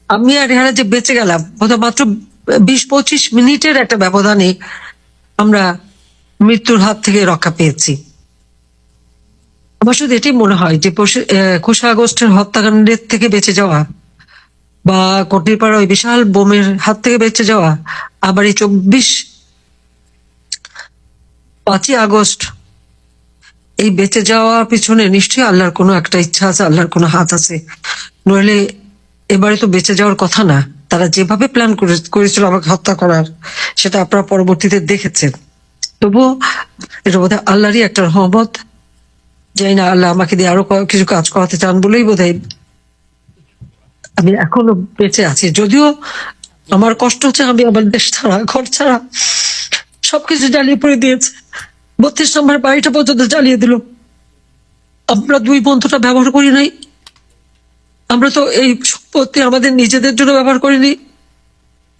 আমি আর রেহানা যে বেঁচে গেলাম, মাত্র 20-25 মিনিটের একটা ব্যবধানে আমরা মৃত্যুর হাত থেকে রক্ষা পেয়েছি। আমার শুধু এটাই মনে হয় যে 21 আগস্টের হত্যাকাণ্ডের থেকে বেঁচে যাওয়া, বা কটিরপাড়া ওই বিশাল বোমের হাত থেকে বেঁচে যাওয়া, আবার এই 5ই আগস্ট এই বেঁচে যাওয়ার পিছনে নিশ্চয়ই আল্লাহর কোনো একটা ইচ্ছা আছে, আল্লাহর কোনো হাত আছে। নইলে এবারে তো বেঁচে যাওয়ার কথা না। তারা যেভাবে প্ল্যান করেছিল আমাকে হত্যা করার, সেটা আপনারা পরবর্তীতে দেখেছেন। তবুও এটা বোধহয় আল্লাহরই একটা রহমত। জানি না, আল্লাহ আমাকে দিয়ে আরো কিছু কাজ করাতে চান বলেই বোধহয় আমি এখনো বেঁচে আছি। যদিও আমার কষ্ট হচ্ছে, আমি আমার দেশ ছাড়া, ঘর ছাড়া সবকিছু জ্বালিয়ে পড়ে দিয়েছে। 32 নম্বর বাড়িটা পর্যন্ত জ্বালিয়ে দিল। আমরা 2 বন্ধুটা ব্যবহার করি নাই। আমরা তো এই সম্পত্তি আমাদের নিজেদের জন্য ব্যবহার করিনি।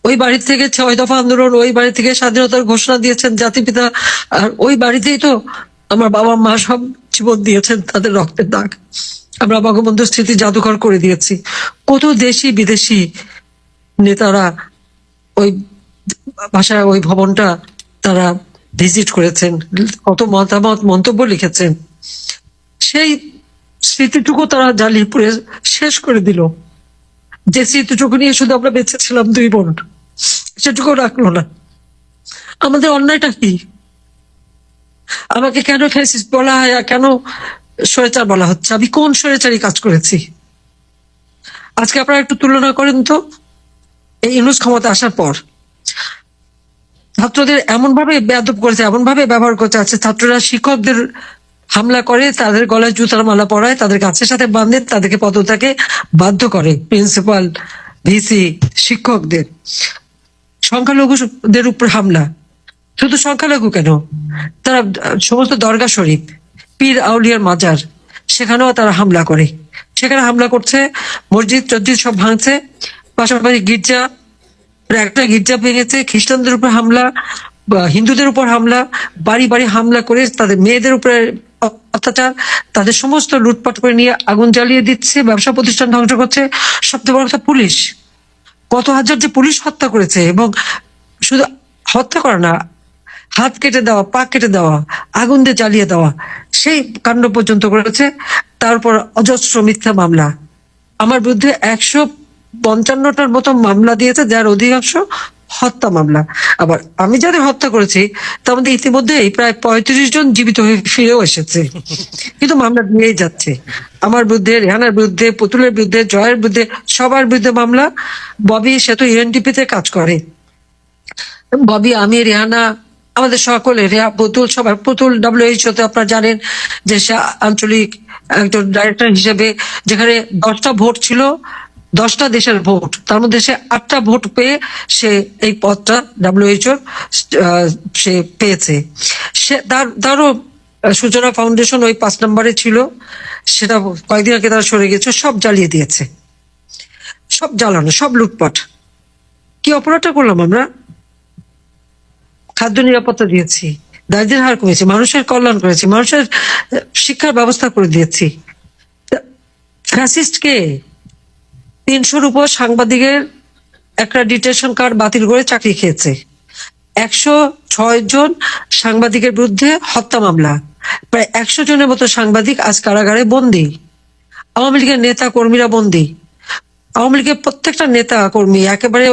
ওই বাড়ি থেকে 6 দফা আন্দোলন, ওই বাড়ি থেকে স্বাধীনতার ঘোষণা দিয়েছেন জাতিপিতা, আর ওই বাড়িতেই তো আমার বাবা মা সব জীবন দিয়েছেন, তাদের রক্তের দাগ। আমরা বঙ্গবন্ধু স্মৃতি জাদুঘর করে দিয়েছি। কত দেশি বিদেশি নেতারা ওই ভাষায় ওই ভবনটা তারা ভিজিট করেছেন, কত মতামত মন্তব্য লিখেছেন। সেই স্মৃতিটুকু তারা জ্বালিয়ে পুড়ে শেষ করে দিল। যে স্মৃতিটুকু নিয়ে শুধু আমরা বেঁচে ছিলাম 2 বোন, সেটুকু রাখলো না। আমাদের অন্যায়টা কি? আমাকে কেন ফ্যাসিস্ট বলা হয়, আর কেন স্বৈরাচার বলা হচ্ছে? আমি কোন স্বৈরাচারী কাজ করেছি? আজকে আপনারা একটু তুলনা করেন তো, এই ইউনূস ক্ষমতা আসার পর ছাত্রদের এমন ভাবে বেয়াদব করেছে, এমন ভাবে ব্যবহার করছে। আছে ছাত্ররা শিক্ষকদের হামলা করে, তাদের গলায় জুতার মালা পরায়, তাদের গাছের সাথে বাঁধে, তাদেরকে পদত্যাগে বাধ্য করে। প্রিন্সিপাল, ভিসি, শিক্ষকদের। সংখ্যালঘুদের উপর হামলা। শুধু সংখ্যালঘু কেন, তারা সমস্ত দরগা শরীফ, পীর আউলিয়ার মাজার, সেখানেও তারা হামলা করে। সেখানে হামলা করছে, মসজিদ টসজিদ সব ভাঙছে, পাশাপাশি গির্জা, একটা গির্জা ভেঙেছে। খ্রিস্টানদের উপর হামলা, হিন্দুদের উপর হামলা, বাড়ি বাড়ি হামলা করে তাদের মেয়েদের উপরে অত্যাচার, তাদের সমস্ত লুটপাট করে নিয়ে আগুন জ্বালিয়ে দিচ্ছে, ব্যবসা প্রতিষ্ঠান ধ্বংস করছে। সবচেয়ে বড় কথা, পুলিশ কত হাজার যে পুলিশ হত্যা করেছে, এবং শুধু হত্যা করা না, হাত কেটে দেওয়া, পা কেটে দেওয়া, আগুন দিয়ে জ্বালিয়ে দেওয়া, সেই কাণ্ড পর্যন্ত করেছে। তারপর অজস্র মিথ্যা মামলা। আমার বিরুদ্ধে 155টার মতো মামলা দিয়েছে, যার অধিকাংশ হত্যা মামলা। আবার আমি যাদের হত্যা করেছি তার মধ্যে ইতিমধ্যেই প্রায় 35 জন জীবিত হয়ে ফিরেও এসেছে, কিন্তু মামলা দিয়েই যাচ্ছে। আমার বিরুদ্ধে, রেহানার বিরুদ্ধে, পুতুলের বিরুদ্ধে, জয়ের বিরুদ্ধে, সবার বিরুদ্ধে মামলা। ববি, সে তো ইউএনডিপি-তে কাজ করে। ববি, আমি, রেহানা, আমাদের সকলে, পুতুল, সবার। পুতুল WHO তে আপনারা জানেন যে সে আঞ্চলিক একজন ডাইরেক্টর হিসেবে, যেখানে 10টা ভোট ছিল, 10টা দেশের ভোট, তার মধ্যে সে 8টা ভোট পেয়ে সে এই পদটা WHO সে পেয়েছে। সে তারও সূচনা ফাউন্ডেশন ওই 5 নম্বরে ছিল, সেটা কয়েকদিন আগে তারা সরে গেছে। সব জ্বালিয়ে দিয়েছে, সব জ্বালানো, সব লুটপাট। কি অপরাধটা করলাম আমরা? খাদ্য নিরাপত্তা দিয়েছি, দারিদ্র্যের হার কমেছে, মানুষের কল্যাণ করেছি, মানুষের শিক্ষার ব্যবস্থা করে দিয়েছি। ফ্যাসিস্ট কে? 300-র উপর সাংবাদিকের একটা ডিটেনশন কার্ড বাতিল করে চাকরি খেয়েছে। 106 জন সাংবাদিকের বিরুদ্ধে হত্যা মামলা। প্রায় 100 জনের মতো সাংবাদিক আজ কারাগারে বন্দী। আওয়ামী লীগের নেতা কর্মীরা বন্দী। আওয়ামী লীগের প্রত্যেকটা নেতা কর্মী, একেবারে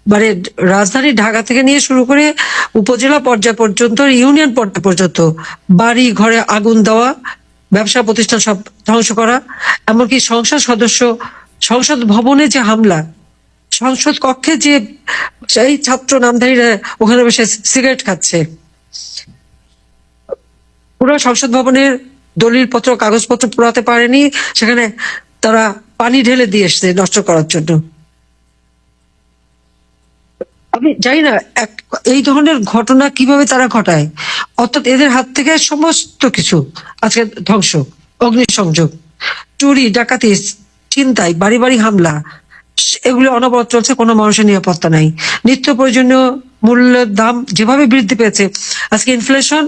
মানে রাজধানী ঢাকা থেকে নিয়ে শুরু করে উপজেলা পর্যায় পর্যন্ত, ইউনিয়ন পর্যায় পর্যন্ত বাড়ি ঘরে আগুন দেওয়া, ব্যবসা প্রতিষ্ঠান সব ধ্বংস করা, এমনকি সংসদ ভবনে যে হামলা, সংসদ কক্ষে যে এই ছাত্র নামধারীরা ওখানে বসে সিগারেট খাচ্ছে, পুরো সংসদ ভবনের দলিলপত্র, কাগজপত্র পোড়াতে পারেনি, সেখানে তারা পানি ঢেলে দিয়ে এসছে নষ্ট করার জন্য। আমি জানি না এই ধরনের ঘটনা কিভাবে তারা ঘটায়। অর্থাৎ এদের হাত থেকে সমস্ত কিছু আজকে ধ্বংস। অগ্নিসংযোগ, চুরি, ডাকাতি, ছিনতাই, বাড়ি বাড়ি হামলা, এগুলো অনবরত চলছে। কোনো মানুষের নিরাপত্তা নাই। নিত্য প্রয়োজনীয় মূল্যের দাম যেভাবে বৃদ্ধি পেয়েছে, আজকে ইনফ্লেশন,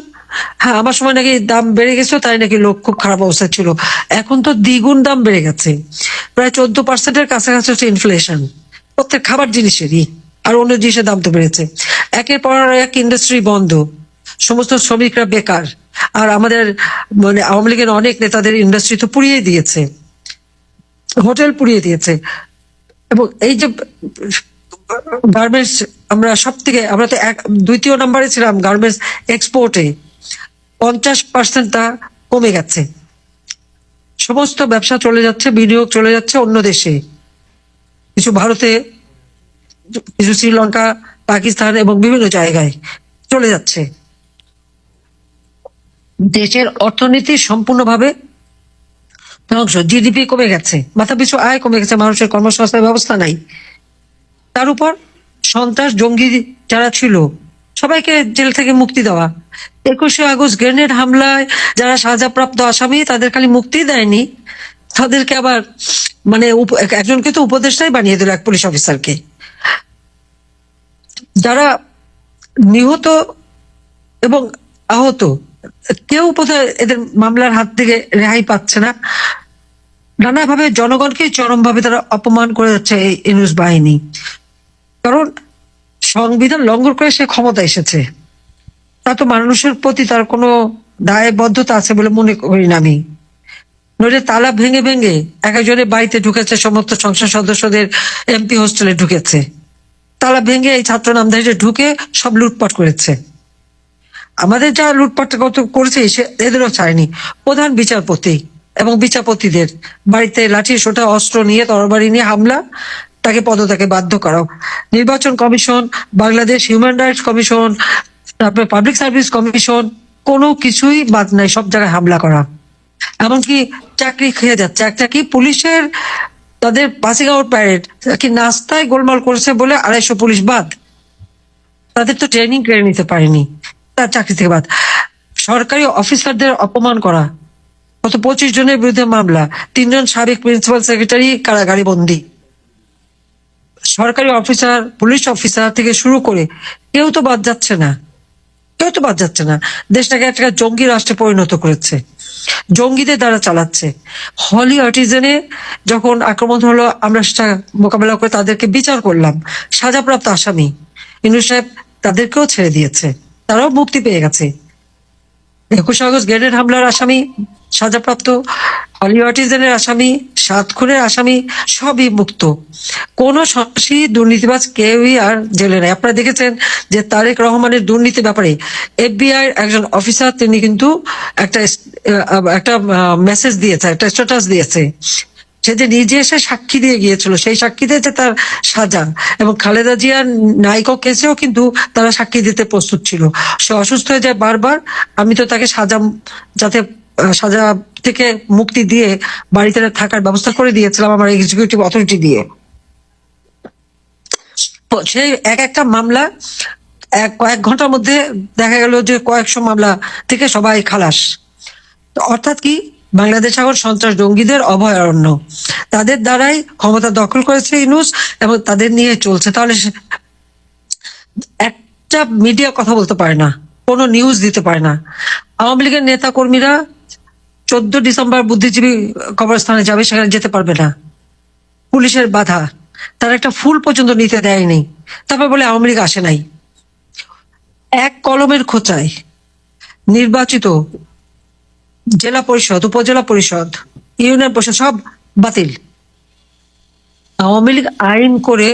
হ্যাঁ আমার সময় নাকি দাম বেড়ে গেছে, তাই নাকি লোক খুব খারাপ অবস্থা ছিল, এখন তো দ্বিগুণ দাম বেড়ে গেছে। প্রায় 14%-এর কাছাকাছি হচ্ছে ইনফ্লেশন। প্রত্যেক খাবার জিনিসেরই, আর অন্য জিনিসের দাম তো বেড়েছে। একের পর এক ইন্ডাস্ট্রি বন্ধ, সমস্ত শ্রমিকরা বেকার। আর আমাদের মানে আওয়ামী লীগের অনেক নেতাদের ইন্ডাস্ট্রি তো পুড়িয়ে দিয়েছে, হোটেল পুড়িয়ে দিয়েছে। এবং এই যে গার্মেন্টস, আমরা তো দ্বিতীয় নম্বরে ছিলাম গার্মেন্টস এক্সপোর্টে, 50% তা কমে গেছে। সমস্ত ব্যবসা চলে যাচ্ছে, বিনিয়োগ চলে যাচ্ছে অন্য দেশে, কিছু ভারতে, কিছু শ্রীলঙ্কা, পাকিস্তান এবং বিভিন্ন জায়গায় চলে যাচ্ছে। দেশের অর্থনীতি সম্পূর্ণভাবে ধ্বংস, জিডিপি কমে গেছে, মাথাপিছু আয় কমে গেছে, মানুষের কর্মসংস্থানের ব্যবস্থা নাই। তার উপর সন্ত্রাস জঙ্গি যারা ছিল সবাইকে জেল থেকে মুক্তি দেওয়া। 21শে আগস্ট গ্রেনেড হামলায় যারা সাজাপ্রাপ্ত আসামি তাদের খালি মুক্তি দেয়নি, তাদেরকে আবার মানে একজনকে তো উপদেষ্টাই বানিয়ে দিল, এক পুলিশ অফিসারকে। যারা নিহত এবং আহত, কেউ বোধহয় এদের মামলার হাত থেকে রেহাই পাচ্ছে না। নানাভাবে জনগণকে চরমভাবে তারা অপমান করে যাচ্ছে এই ইউনূস বাহিনী। কারণ সংবিধান লঙ্ঘন করে সে ক্ষমতা এসেছে, তা তো মানুষের প্রতি তার কোনো দায়বদ্ধতা আছে বলে মনে করি না আমি। নইলে তালা ভেঙে ভেঙে এক একজনের বাড়িতে ঢুকেছে, সমস্ত সংসদ সদস্যদের এমপি হোস্টেলে ঢুকেছে, তালা ভেঙে এই ছাত্র নামধারীরা ঢুকে সব লুটপাট করেছে। আমাদের যা লুটপাট করেছে এদেরও চায়নি। প্রধান বিচারপতি এবং বিচারপতিদের বাড়িতে লাঠি সোটা অস্ত্র নিয়ে, তরবারি নিয়ে হামলা, তাকে পদত্যাগে বাধ্য করাও। নির্বাচন commission, Bangladesh human rights commission, তারপরে পাবলিক সার্ভিস কমিশন, কোনো কিছুই বাদ নাই, সব জায়গায় হামলা করা। এমনকি চাকরি খেয়ে যাচ্ছে। একটা কি পুলিশের তাদের পাসিং আউট প্যারেড কি নাস্তায় গোলমাল করেছে বলে 250 পুলিশ বাদ, তাদের তো ট্রেনিং কেড়ে নিতে পারেনি, তার চাকরি থেকে বাদ। সরকারি অফিসারদের অপমান করা, গত 25 জনের বিরুদ্ধে মামলা, 3 জন সাবেক প্রিন্সিপাল সেক্রেটারি কারাগারে বন্দী। সরকারি অফিসার, পুলিশ অফিসার থেকে শুরু করে কেউ তো বাদ যাচ্ছে না, কেউ তো বাদ যাচ্ছে না। দেশটাকে একটা জঙ্গি রাষ্ট্রে পরিণত করেছে, জঙ্গিদের দ্বারা চালাচ্ছে। হলি আর্টিজেনে যখন আক্রমণ হলো, আমরা সেটা মোকাবেলা করে তাদেরকে বিচার করলাম, সাজাপ্রাপ্ত আসামি ইউনূস সাহেব তাদেরকেও ছেড়ে দিয়েছে, তারাও মুক্তি পেয়ে গেছে। 21 আগস্ট গ্রেনেড হামলার আসামি সাজাপ্রাপ্ত, হলি আর্টিজেনের আসামি, 7 খুনের আসামি সবই মুক্ত। কোন সন্ত্রাসী দুর্নীতিবাজ কেউই আর জেলে নেই। আপনারা দেখেছেন যে তারেক রহমানের দুর্নীতির ব্যাপারে এফবিআই একজন অফিসার তিনি কিন্তু একটা একটা মেসেজ দিয়েছে, একটা স্ট্যাটাস দিয়েছে। সে যে নিজে এসে সাক্ষী দিয়ে গিয়েছিল, সেই সাক্ষী দিয়েছে তার সাজা, এবং খালেদা জিয়ার নাইকো কেসেও কিন্তু তারা সাক্ষী দিতে প্রস্তুত ছিল। সে অসুস্থ হয়ে যায় বারবার, আমি তো তাকে যাতে সাজা থেকে মুক্তি দিয়ে বাড়িতে থাকার ব্যবস্থা করে দিয়েছিলাম আমার এক্সিকিউটিভ অথরিটি দিয়ে। সেই একটা মামলা কয়েক ঘন্টার মধ্যে দেখা গেল যে কয়েকশো মামলা থেকে সবাই খালাস। অর্থাৎ কি, বাংলাদেশ এখন সন্ত্রাস জঙ্গিদের অভয়ারণ্য, তাদের দ্বারাই ক্ষমতা দখল করেছে ইউনূস এবং তাদের নিয়ে চলছে। তাহলে একটা মিডিয়া কথা বলতে পারে না, কোনো নিউজ দিতে পারে না। আওয়ামী লীগের নেতা কর্মীরা 14 ডিসেম্বর বুদ্ধিজীবী কবরস্থানে যাবে, সেখানে যেতে পারবে না, পুলিশের বাধা, তারা একটা ফুল পর্যন্ত নিতে দেয়নি। তারপর বলে আওয়ামী লীগ আসে নাই। এক কলমের খোঁচায় নির্বাচিত জেলা পরিষদ, উপজেলা পরিষদ, ইউনিয়ন পরিষদ সব বাতিল। আওয়ামী লীগ আইন করে